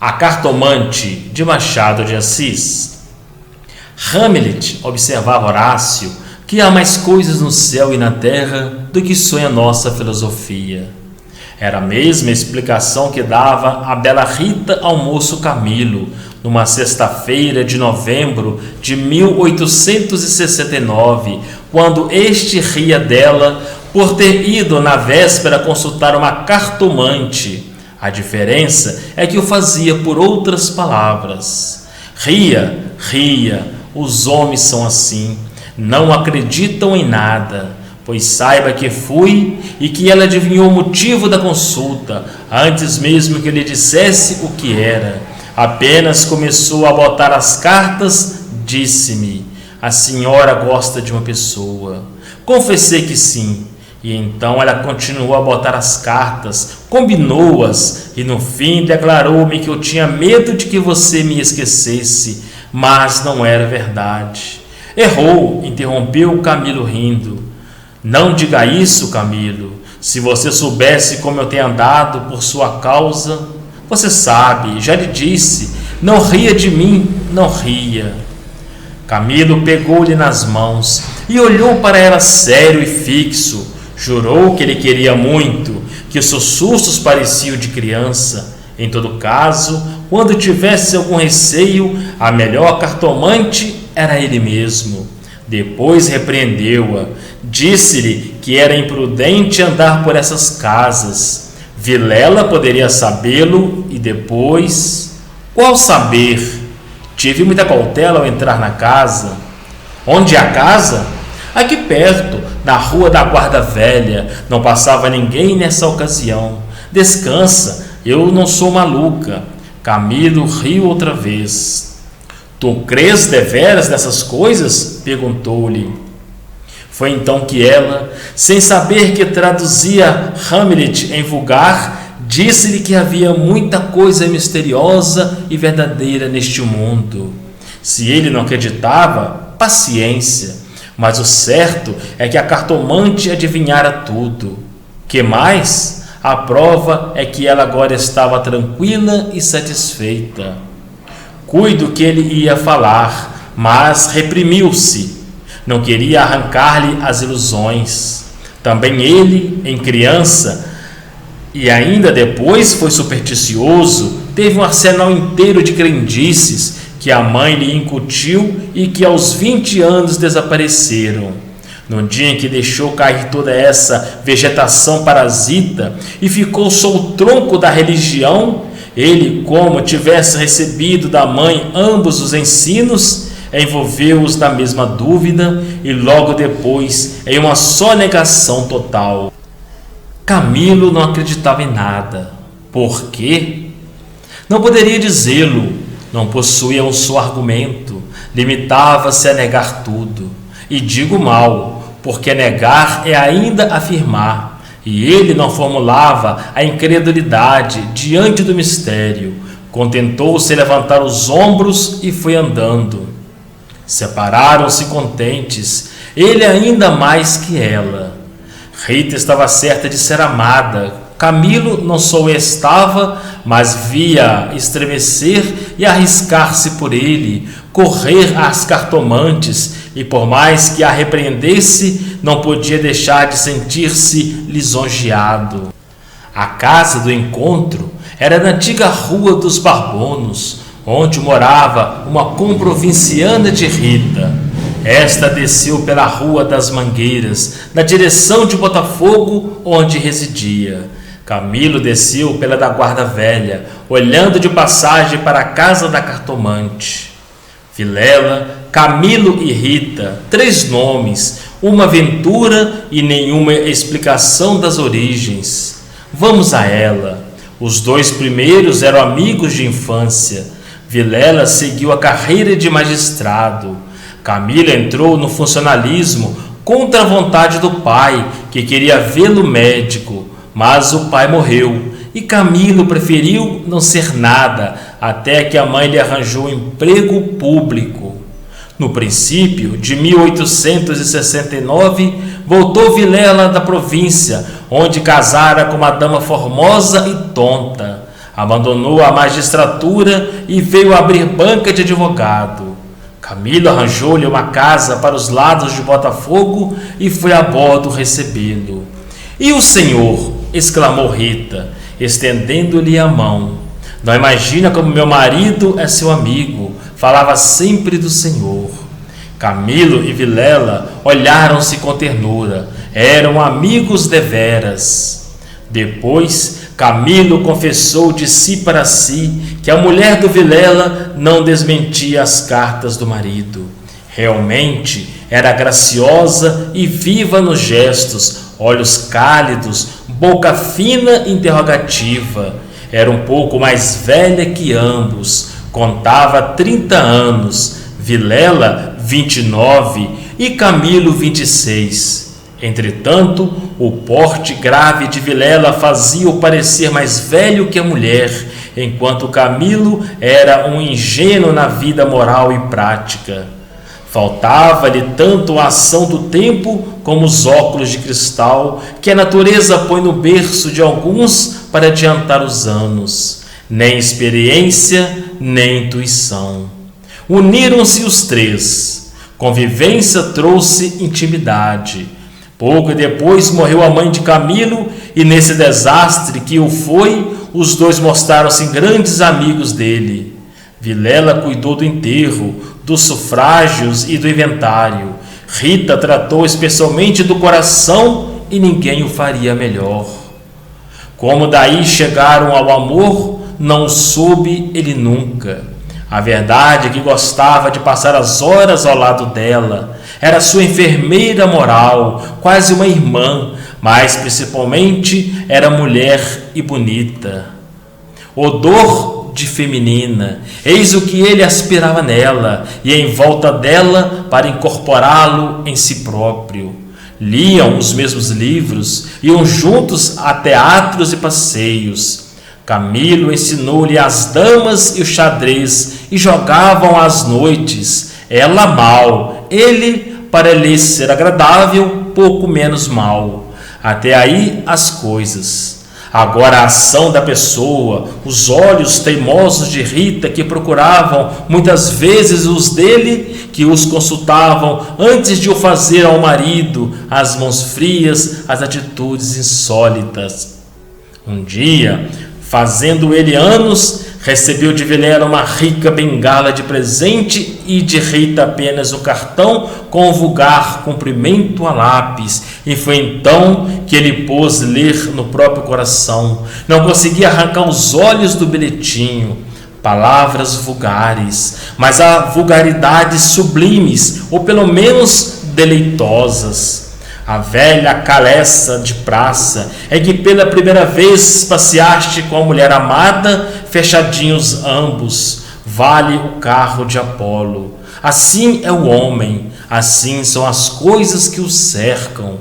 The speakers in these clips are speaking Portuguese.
A Cartomante, de Machado de Assis. Hamlet observava Horácio que há mais coisas no céu e na terra do que sonha nossa filosofia. Era a mesma explicação que dava a bela Rita ao moço Camilo, numa sexta-feira de novembro de 1869, quando este ria dela por ter ido na véspera consultar uma cartomante. A diferença é que o fazia por outras palavras. Ria, os homens são assim, não acreditam em nada, pois saiba que fui e que ela adivinhou o motivo da consulta, antes mesmo que eu lhe dissesse o que era. Apenas começou a botar as cartas, disse-me: a senhora gosta de uma pessoa. Confessei que sim. E então ela continuou a botar as cartas, combinou-as e no fim declarou-me que eu tinha medo de que você me esquecesse, mas não era verdade. Errou, interrompeu Camilo rindo. Não diga isso, Camilo. Se você soubesse como eu tenho andado por sua causa, você sabe, já lhe disse, não ria de mim, não ria. Camilo pegou-lhe nas mãos e olhou para ela sério e fixo. Jurou que ele queria muito, que os seus sustos pareciam de criança. Em todo caso, quando tivesse algum receio, a melhor cartomante era ele mesmo. Depois repreendeu-a. Disse-lhe que era imprudente andar por essas casas. Vilela poderia sabê-lo e depois... Qual saber? Tive muita cautela ao entrar na casa. Onde é a casa? Aqui perto, na rua da Guarda Velha. Não passava ninguém nessa ocasião. Descansa, eu não sou maluca. Camilo riu outra vez. Tu crês deveras nessas coisas? Perguntou-lhe. Foi então que ela, sem saber que traduzia Hamlet em vulgar, disse-lhe que havia muita coisa misteriosa e verdadeira neste mundo. Se ele não acreditava, paciência. Mas o certo é que a cartomante adivinhara tudo. Que mais? A prova é que ela agora estava tranquila e satisfeita. Cuido que ele ia falar, mas reprimiu-se. Não queria arrancar-lhe as ilusões. Também ele, em criança, e ainda depois foi supersticioso, teve um arsenal inteiro de crendices que a mãe lhe incutiu e que aos 20 anos desapareceram. No dia em que deixou cair toda essa vegetação parasita e ficou sob o tronco da religião, ele, como tivesse recebido da mãe ambos os ensinos, envolveu-os na mesma dúvida e logo depois em uma só negação total. Camilo não acreditava em nada. Por quê? Não poderia dizê-lo. Não possuía um só argumento, limitava-se a negar tudo. E digo mal, porque negar é ainda afirmar, e ele não formulava a incredulidade diante do mistério. Contentou-se levantar os ombros e foi andando. Separaram-se contentes, ele ainda mais que ela. Rita estava certa de ser amada. Camilo não só o estava, mas via estremecer e arriscar-se por ele, correr às cartomantes, e por mais que a repreendesse, não podia deixar de sentir-se lisonjeado. A casa do encontro era na antiga Rua dos Barbonos, onde morava uma comprovinciana de Rita. Esta desceu pela Rua das Mangueiras, na direção de Botafogo, onde residia. Camilo desceu pela da Guarda Velha, olhando de passagem para a casa da cartomante. Vilela, Camilo e Rita, 3 nomes, uma aventura e nenhuma explicação das origens. Vamos a ela. Os 2 primeiros eram amigos de infância. Vilela seguiu a carreira de magistrado. Camilo entrou no funcionalismo contra a vontade do pai, que queria vê-lo médico. Mas o pai morreu e Camilo preferiu não ser nada até que a mãe lhe arranjou um emprego público. No princípio de 1869, voltou Vilela da província, onde casara com uma dama formosa e tonta. Abandonou a magistratura e veio abrir banca de advogado. Camilo arranjou-lhe uma casa para os lados de Botafogo e foi a bordo recebê-lo. E o senhor? Exclamou Rita, estendendo-lhe a mão. Não imagina como meu marido é seu amigo. Falava sempre do senhor. Camilo e Vilela olharam-se com ternura. Eram amigos deveras. Depois, Camilo confessou de si para si que a mulher do Vilela não desmentia as cartas do marido. Realmente era graciosa e viva nos gestos, olhos cálidos, boca fina e interrogativa. Era um pouco mais velha que ambos, contava 30 anos, Vilela 29 e Camilo 26. Entretanto, o porte grave de Vilela fazia-o parecer mais velho que a mulher, enquanto Camilo era um ingênuo na vida moral e prática. Faltava-lhe tanto a ação do tempo como os óculos de cristal que a natureza põe no berço de alguns para adiantar os anos. Nem experiência, nem intuição. Uniram-se os três. Convivência trouxe intimidade. Pouco depois morreu a mãe de Camilo e nesse desastre que o foi, os dois mostraram-se grandes amigos dele. Vilela cuidou do enterro, dos sufrágios e do inventário. Rita tratou especialmente do coração e ninguém o faria melhor. Como daí chegaram ao amor, não soube ele nunca. A verdade é que gostava de passar as horas ao lado dela. Era sua enfermeira moral, quase uma irmã, mas principalmente era mulher e bonita. Odor de feminina, eis o que ele aspirava nela e em volta dela para incorporá-lo em si próprio. Liam os mesmos livros, iam juntos a teatros e passeios. Camilo ensinou-lhe as damas e o xadrez e jogavam às noites, ela mal, ele, para lhe ser agradável, pouco menos mal. Até aí as coisas. Agora a ação da pessoa, os olhos teimosos de Rita que procuravam muitas vezes os dele, que os consultavam antes de o fazer ao marido, as mãos frias, as atitudes insólitas. Um dia, fazendo ele anos, recebeu de Vilela uma rica bengala de presente e de Rita apenas um cartão com o vulgar cumprimento a lápis. E foi então que ele pôs ler no próprio coração. Não conseguia arrancar os olhos do bilhetinho. Palavras vulgares, mas há vulgaridades sublimes, ou pelo menos deleitosas. A velha caleça de praça é que pela primeira vez passeaste com a mulher amada, fechadinhos ambos, vale o carro de Apolo. Assim é o homem, assim são as coisas que o cercam.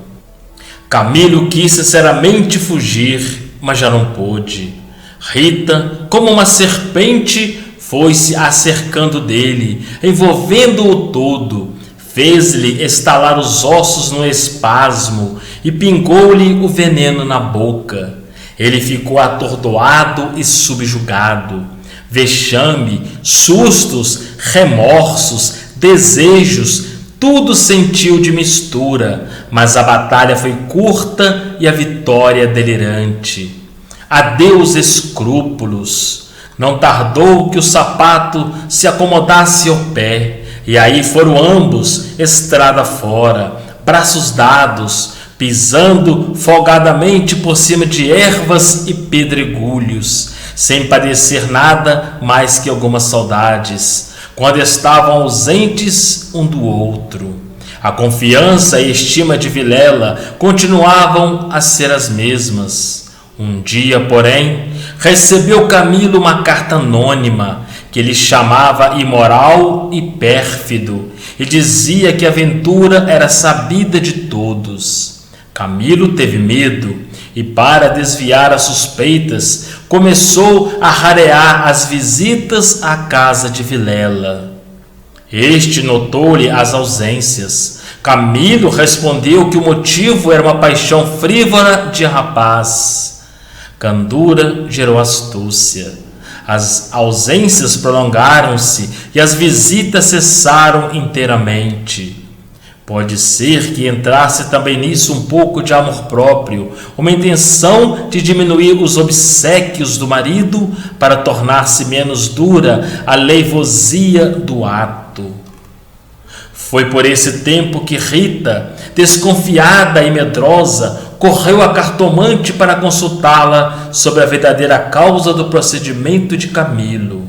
Camilo quis sinceramente fugir, mas já não pôde. Rita, como uma serpente, foi-se acercando dele, envolvendo-o todo. Fez-lhe estalar os ossos no espasmo e pingou-lhe o veneno na boca. Ele ficou atordoado e subjugado. Vexame, sustos, remorsos, desejos, tudo sentiu de mistura, mas a batalha foi curta e a vitória delirante. Adeus escrúpulos. Não tardou que o sapato se acomodasse ao pé. E aí foram ambos estrada fora, braços dados, pisando folgadamente por cima de ervas e pedregulhos, sem padecer nada mais que algumas saudades, quando estavam ausentes um do outro. A confiança e estima de Vilela continuavam a ser as mesmas. Um dia, porém, recebeu Camilo uma carta anônima, que ele chamava imoral e pérfido, e dizia que a aventura era sabida de todos. Camilo teve medo e, para desviar as suspeitas, começou a rarear as visitas à casa de Vilela. Este notou-lhe as ausências. Camilo respondeu que o motivo era uma paixão frívola de rapaz. Candura gerou astúcia. As ausências prolongaram-se e as visitas cessaram inteiramente. Pode ser que entrasse também nisso um pouco de amor próprio, uma intenção de diminuir os obséquios do marido para tornar-se menos dura a leivosia do ato. Foi por esse tempo que Rita, desconfiada e medrosa, correu à cartomante para consultá-la sobre a verdadeira causa do procedimento de Camilo.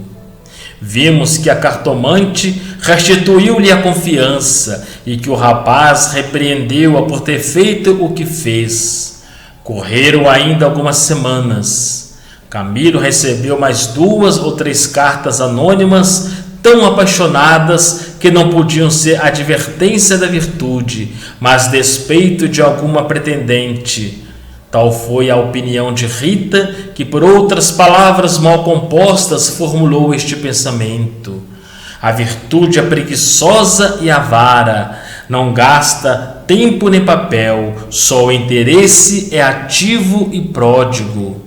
Vimos que a cartomante restituiu-lhe a confiança e que o rapaz repreendeu-a por ter feito o que fez. Correram ainda algumas semanas. Camilo recebeu mais 2 ou 3 cartas anônimas tão apaixonadas que não podiam ser advertência da virtude, mas despeito de alguma pretendente. Tal foi a opinião de Rita, que por outras palavras mal compostas formulou este pensamento. A virtude é preguiçosa e avara, não gasta tempo nem papel, só o interesse é ativo e pródigo.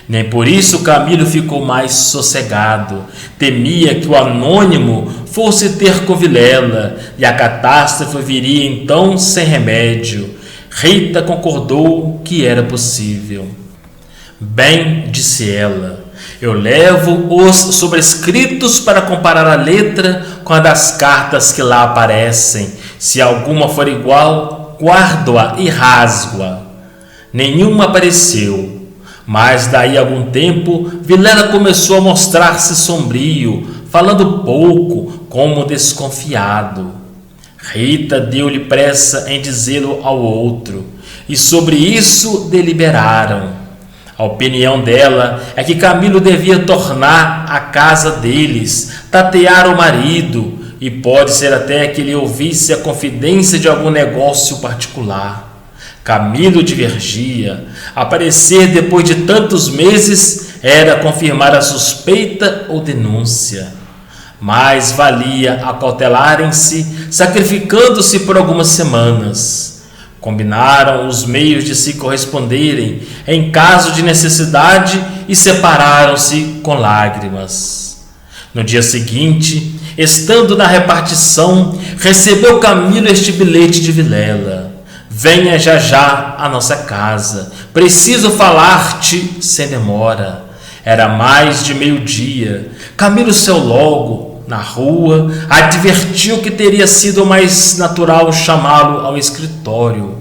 Nem por isso Camilo ficou mais sossegado. Temia que o anônimo fosse ter com Vilela, e a catástrofe viria então sem remédio. Rita concordou que era possível. Bem, disse ela, eu levo os sobrescritos para comparar a letra com a das cartas que lá aparecem. Se alguma for igual, guardo-a e rasgo-a. Nenhuma apareceu. Mas daí a algum tempo, Vilela começou a mostrar-se sombrio, falando pouco, como desconfiado. Rita deu-lhe pressa em dizê-lo ao outro, e sobre isso deliberaram. A opinião dela é que Camilo devia tornar à casa deles, tatear o marido, e pode ser até que ele ouvisse a confidência de algum negócio particular. Camilo divergia. Aparecer depois de tantos meses era confirmar a suspeita ou denúncia. Mas valia acautelarem-se, sacrificando-se por algumas semanas. Combinaram os meios de se corresponderem em caso de necessidade e separaram-se com lágrimas. No dia seguinte, estando na repartição, recebeu Camilo este bilhete de Vilela. Venha já à nossa casa. Preciso falar-te sem demora. Era mais de meio-dia. Camilo saiu logo. Na rua, advertiu que teria sido mais natural chamá-lo ao escritório.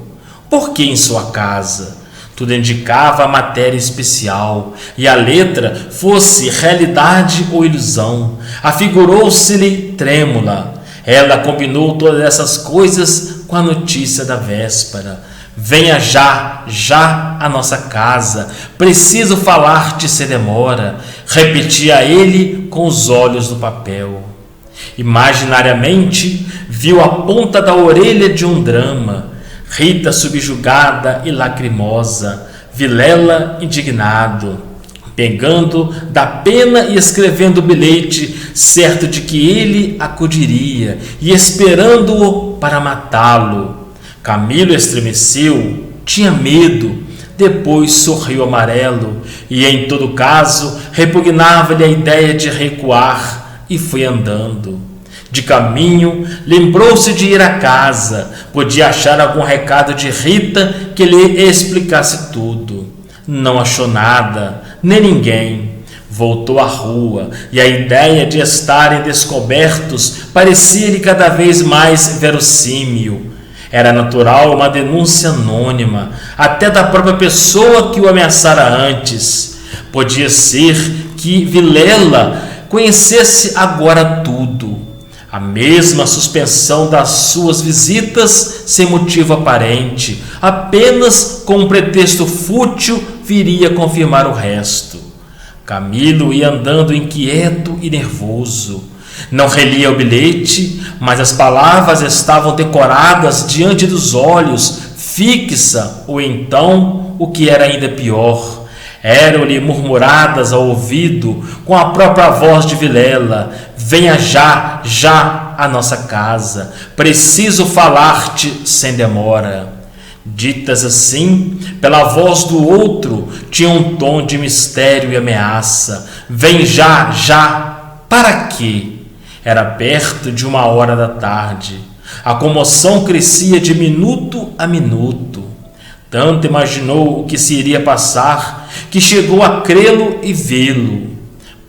Por que em sua casa? Tudo indicava a matéria especial, e a letra fosse realidade ou ilusão. Afigurou-se-lhe trêmula. Ela combinou todas essas coisas com a notícia da véspera. Venha já à nossa casa. Preciso falar-te sem demora, repetia ele com os olhos no papel. Imaginariamente, viu a ponta da orelha de um drama. Rita subjugada e lacrimosa, Vilela indignado, pegando da pena e escrevendo o bilhete, certo de que ele acudiria e esperando-o para matá-lo. Camilo estremeceu, tinha medo, depois sorriu amarelo e, em todo caso, repugnava-lhe a ideia de recuar e foi andando. De caminho, lembrou-se de ir à casa, podia achar algum recado de Rita que lhe explicasse tudo. Não achou nada, nem ninguém. Voltou à rua e a ideia de estarem descobertos parecia-lhe cada vez mais verossímil. Era natural uma denúncia anônima, até da própria pessoa que o ameaçara antes. Podia ser que Vilela conhecesse agora tudo. A mesma suspensão das suas visitas sem motivo aparente, apenas com um pretexto fútil, viria confirmar o resto. Camilo ia andando inquieto e nervoso. Não relia o bilhete, mas as palavras estavam decoradas diante dos olhos, fixa, ou então, o que era ainda pior, eram-lhe murmuradas ao ouvido com a própria voz de Vilela: venha já à nossa casa, preciso falar-te sem demora. Ditas assim, pela voz do outro, tinha um tom de mistério e ameaça. Vem já, já! Para quê? Era perto de 1 hora da tarde. A comoção crescia de minuto a minuto. Tanto imaginou o que se iria passar, que chegou a crê-lo e vê-lo.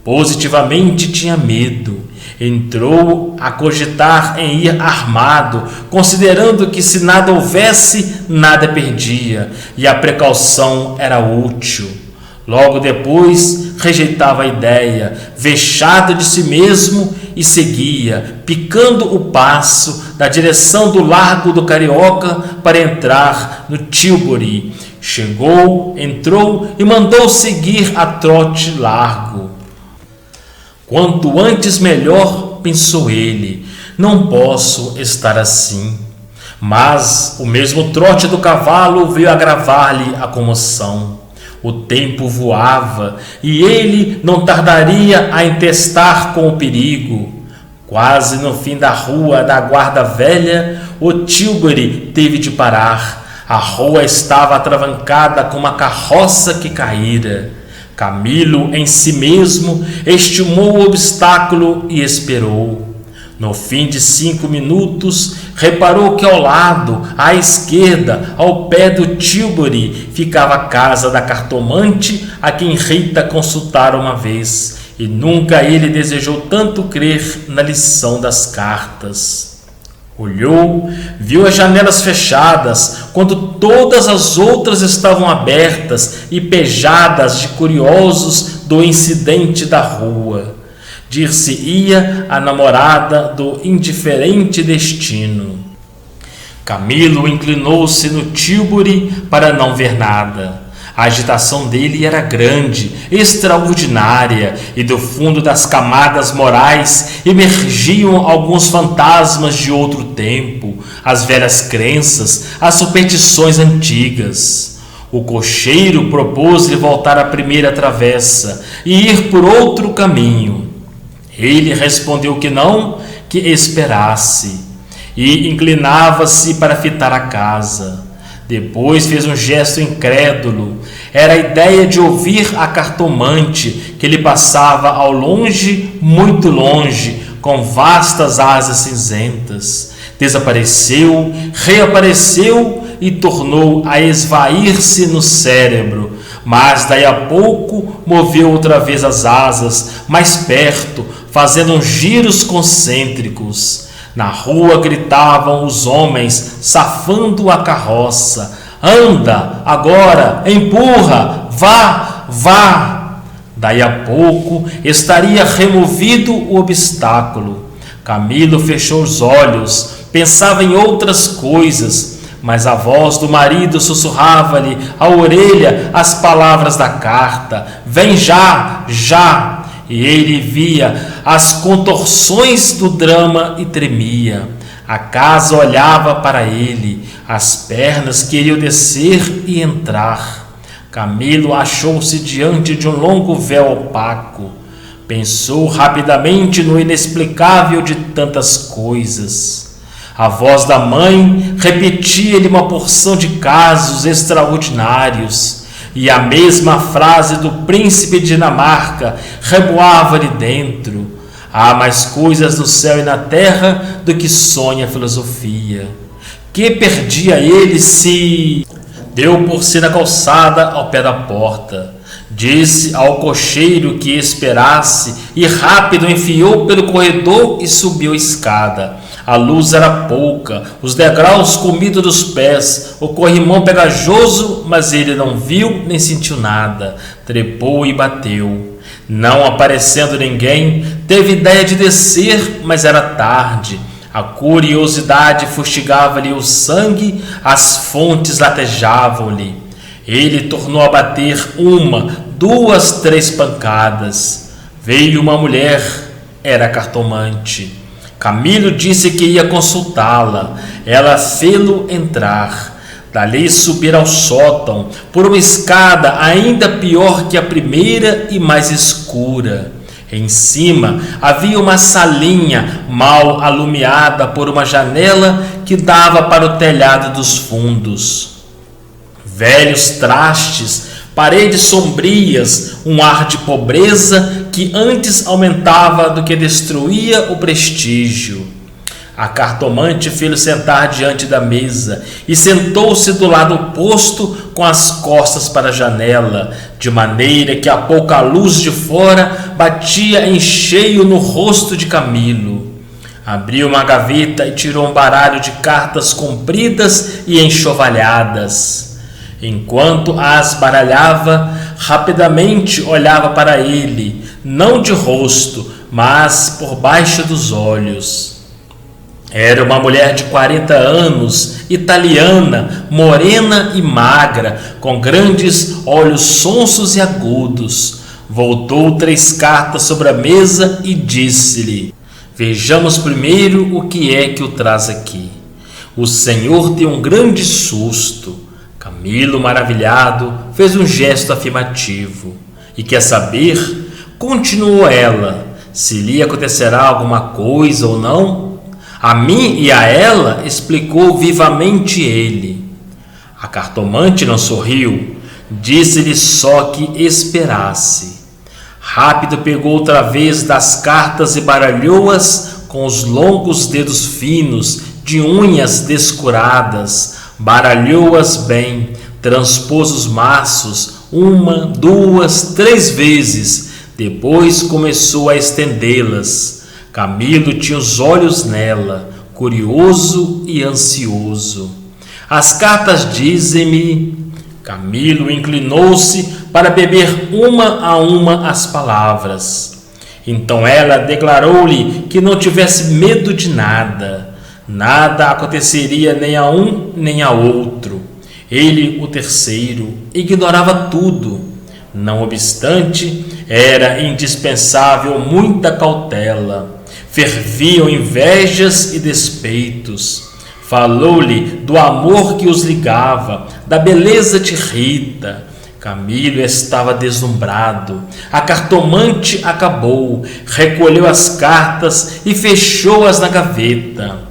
Positivamente tinha medo. Entrou a cogitar em ir armado, considerando que se nada houvesse, nada perdia, e a precaução era útil. Logo depois, rejeitava a ideia, vexado de si mesmo, e seguia, picando o passo, na direção do Largo do Carioca para entrar no Tilbury. Chegou, entrou e mandou seguir a trote largo. Quanto antes melhor, pensou ele, não posso estar assim. Mas o mesmo trote do cavalo veio agravar-lhe a comoção. O tempo voava e ele não tardaria a entestar com o perigo. Quase no fim da rua da Guarda Velha, o Tilbury teve de parar. A rua estava atravancada com uma carroça que caíra. Camilo, em si mesmo, estimou o obstáculo e esperou. No fim de 5 minutos, reparou que ao lado, à esquerda, ao pé do Tilbury, ficava a casa da cartomante a quem Rita consultara uma vez, e nunca ele desejou tanto crer na lição das cartas. Olhou, viu as janelas fechadas, quando todas as outras estavam abertas e pejadas de curiosos do incidente da rua. Dir-se-ia a namorada do indiferente destino. Camilo inclinou-se no Tilbury para não ver nada. A agitação dele era grande, extraordinária, e do fundo das camadas morais emergiam alguns fantasmas de outro tempo, as velhas crenças, as superstições antigas. O cocheiro propôs-lhe voltar à primeira travessa e ir por outro caminho. Ele respondeu que não, que esperasse, e inclinava-se para fitar a casa. Depois fez um gesto incrédulo. Era a ideia de ouvir a cartomante que lhe passava ao longe, muito longe, com vastas asas cinzentas. Desapareceu, reapareceu e tornou a esvair-se no cérebro. Mas daí a pouco moveu outra vez as asas, mais perto, fazendo uns giros concêntricos. Na rua gritavam os homens, safando a carroça. Anda, agora, empurra, vá, vá. Daí a pouco estaria removido o obstáculo. Camilo fechou os olhos, pensava em outras coisas, mas a voz do marido sussurrava-lhe à orelha as palavras da carta. Vem já, já. E ele via as contorções do drama e tremia. A casa olhava para ele, as pernas queriam descer e entrar. Camilo achou-se diante de um longo véu opaco. Pensou rapidamente no inexplicável de tantas coisas. A voz da mãe repetia-lhe uma porção de casos extraordinários. E a mesma frase do príncipe de Dinamarca reboava-lhe dentro. Há mais coisas no céu e na terra do que sonha a filosofia. Que perdia ele se... Deu por si na calçada ao pé da porta. Disse ao cocheiro que esperasse e rápido enfiou pelo corredor e subiu a escada. A luz era pouca, os degraus comidos dos pés, o corrimão pegajoso, mas ele não viu nem sentiu nada. Trepou e bateu. Não aparecendo ninguém, teve ideia de descer, mas era tarde. A curiosidade fustigava-lhe o sangue, as fontes latejavam-lhe. Ele tornou a bater 1, 2, 3 pancadas. Veio uma mulher, era a cartomante. Camilo disse que ia consultá-la. Ela fê-lo entrar. Dali subir ao sótão, por uma escada ainda pior que a primeira e mais escura. Em cima havia uma salinha mal alumiada por uma janela que dava para o telhado dos fundos. Velhos trastes, paredes sombrias, um ar de pobreza que antes aumentava do que destruía o prestígio. A cartomante fez-o sentar diante da mesa e sentou-se do lado oposto com as costas para a janela, de maneira que a pouca luz de fora batia em cheio no rosto de Camilo. Abriu uma gaveta e tirou um baralho de cartas compridas e enxovalhadas. Enquanto as baralhava, rapidamente olhava para ele, não de rosto, mas por baixo dos olhos. Era uma mulher de 40 anos, italiana, morena e magra, com grandes olhos sonsos e agudos. Voltou 3 cartas sobre a mesa e disse-lhe: vejamos primeiro o que é que o traz aqui. O senhor tem um grande susto. Camilo, maravilhado, fez um gesto afirmativo. E quer saber? Continuou ela, se lhe acontecerá alguma coisa ou não? A mim e a ela, explicou vivamente ele. A cartomante não sorriu, disse-lhe só que esperasse. Rápido pegou outra vez das cartas e baralhou-as com os longos dedos finos de unhas descuradas. Baralhou-as bem, transpôs os maços 1, 2, 3 vezes. Depois começou a estendê-las. Camilo tinha os olhos nela, curioso e ansioso. As cartas dizem-me... Camilo inclinou-se para beber uma a uma as palavras. Então ela declarou-lhe que não tivesse medo de nada. Nada aconteceria nem a um nem a outro. Ele, o terceiro, ignorava tudo. Não obstante, era indispensável muita cautela. Ferviam invejas e despeitos. Falou-lhe do amor que os ligava, da beleza de Rita. Camilo estava deslumbrado. A cartomante acabou, recolheu as cartas e fechou-as na gaveta.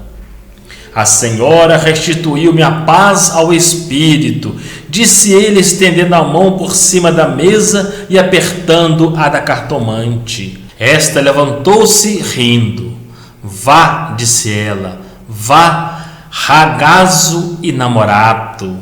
A senhora restituiu-me a paz ao espírito, disse ele, estendendo a mão por cima da mesa e apertando a da cartomante. Esta levantou-se rindo. Vá, disse ela, vá, ragazzo innamorato.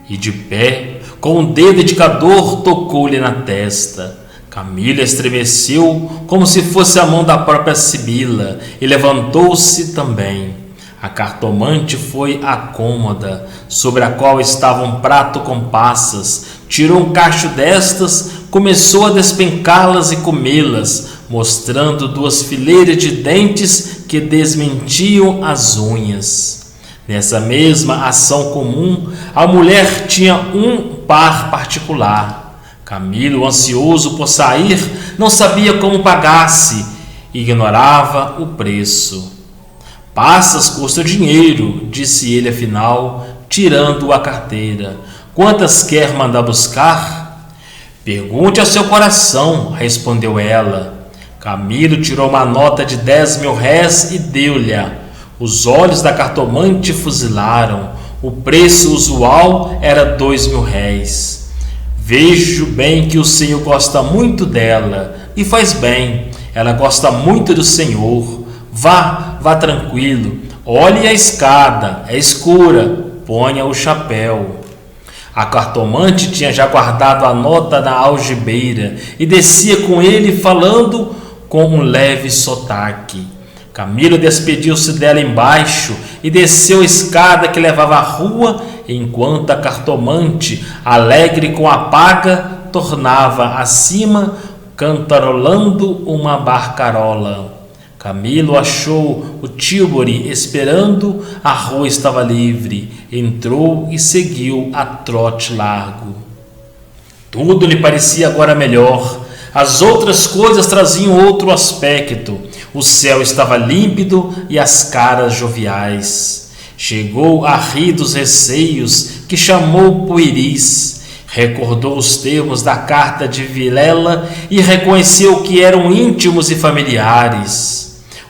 E de pé, com o dedo indicador, tocou-lhe na testa. Camilo estremeceu como se fosse a mão da própria Sibila e levantou-se também. A cartomante foi à cômoda, sobre a qual estava um prato com passas, tirou um cacho destas, começou a despencá-las e comê-las, mostrando 2 fileiras de dentes que desmentiam as unhas. Nessa mesma ação comum, a mulher tinha um par particular. Camilo, ansioso por sair, não sabia como pagasse, ignorava o preço. Passas custam dinheiro, disse ele afinal, tirando a carteira. Quantas quer mandar buscar? Pergunte ao seu coração, respondeu ela. Camilo tirou uma nota de 10.000 réis e deu-lhe. Os olhos da cartomante fuzilaram. O preço usual era 2.000 réis. Vejo bem que o senhor gosta muito dela, e faz bem, ela gosta muito do senhor. Vá tranquilo, olhe a escada, é escura, ponha o chapéu. A cartomante tinha já guardado a nota na algibeira e descia com ele falando com um leve sotaque. Camilo despediu-se dela embaixo e desceu a escada que levava à rua, enquanto a cartomante, alegre com a paga, tornava acima, cantarolando uma barcarola. Camilo achou o Tílburi esperando, a rua estava livre, entrou e seguiu a trote largo. Tudo lhe parecia agora melhor, as outras coisas traziam outro aspecto, o céu estava límpido e as caras joviais. Chegou a rir dos receios que chamou pueris, recordou os termos da carta de Vilela e reconheceu que eram íntimos e familiares.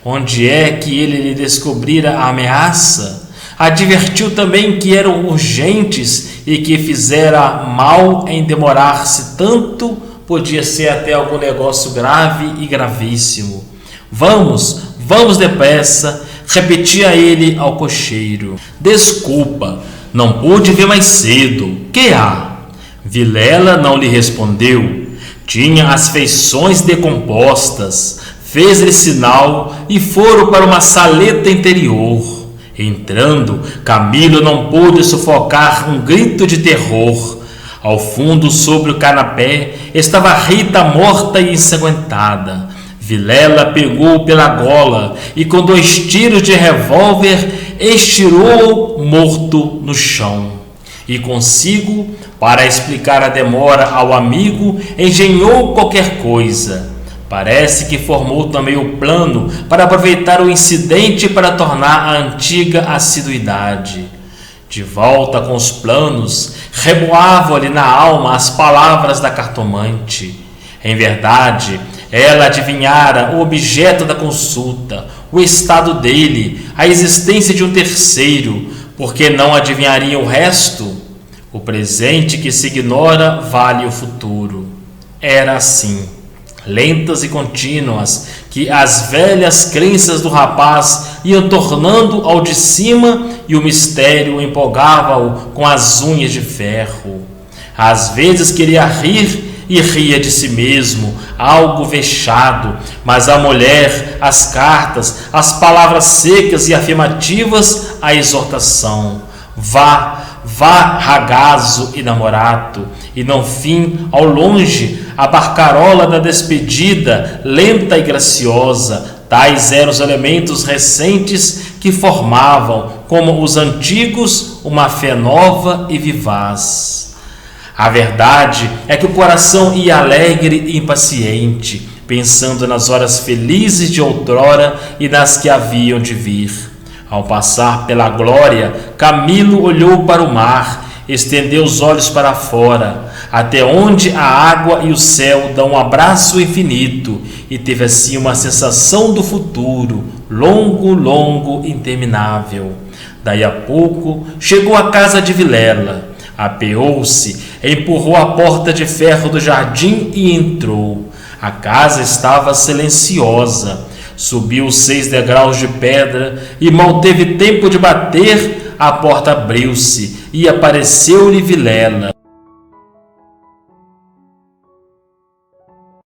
Onde é que ele lhe descobrira a ameaça? Advertiu também que eram urgentes e que fizera mal em demorar-se tanto, podia ser até algum negócio grave e gravíssimo. Vamos depressa, repetia ele ao cocheiro. Desculpa, não pude vir mais cedo. Que há? Vilela não lhe respondeu. Tinha as feições decompostas. Fez-lhe sinal e foram para uma saleta interior. Entrando, Camilo não pôde sufocar um grito de terror. Ao fundo, sobre o canapé, estava Rita morta e ensanguentada. Vilela pegou-o pela gola e, com 2 tiros de revólver, estirou-o morto no chão. E consigo, para explicar a demora ao amigo, engenhou qualquer coisa. Parece que formou também o plano para aproveitar o incidente para tornar a antiga assiduidade. De volta com os planos, reboavam-lhe na alma as palavras da cartomante. Em verdade, ela adivinhara o objeto da consulta, o estado dele, a existência de um terceiro, porque não adivinharia o resto? O presente que se ignora vale o futuro. Era assim, lentas e contínuas, que as velhas crenças do rapaz iam tornando ao de cima e o mistério empolgava-o com as unhas de ferro. Às vezes queria rir e ria de si mesmo, algo vexado, mas a mulher, as cartas, as palavras secas e afirmativas, a exortação. Vá, ragazzo e namorato, e no fim, ao longe, a barcarola da despedida, lenta e graciosa. Tais eram os elementos recentes que formavam, como os antigos, uma fé nova e vivaz. A verdade é que o coração ia alegre e impaciente, pensando nas horas felizes de outrora e nas que haviam de vir. Ao passar pela glória, Camilo olhou para o mar, estendeu os olhos para fora, até onde a água e o céu dão um abraço infinito, e teve assim uma sensação do futuro, longo, interminável. Daí a pouco, chegou à casa de Vilela, apeou-se, empurrou a porta de ferro do jardim e entrou. A casa estava silenciosa. Subiu os 6 degraus de pedra e mal teve tempo de bater, a porta abriu-se e apareceu-lhe Vilela.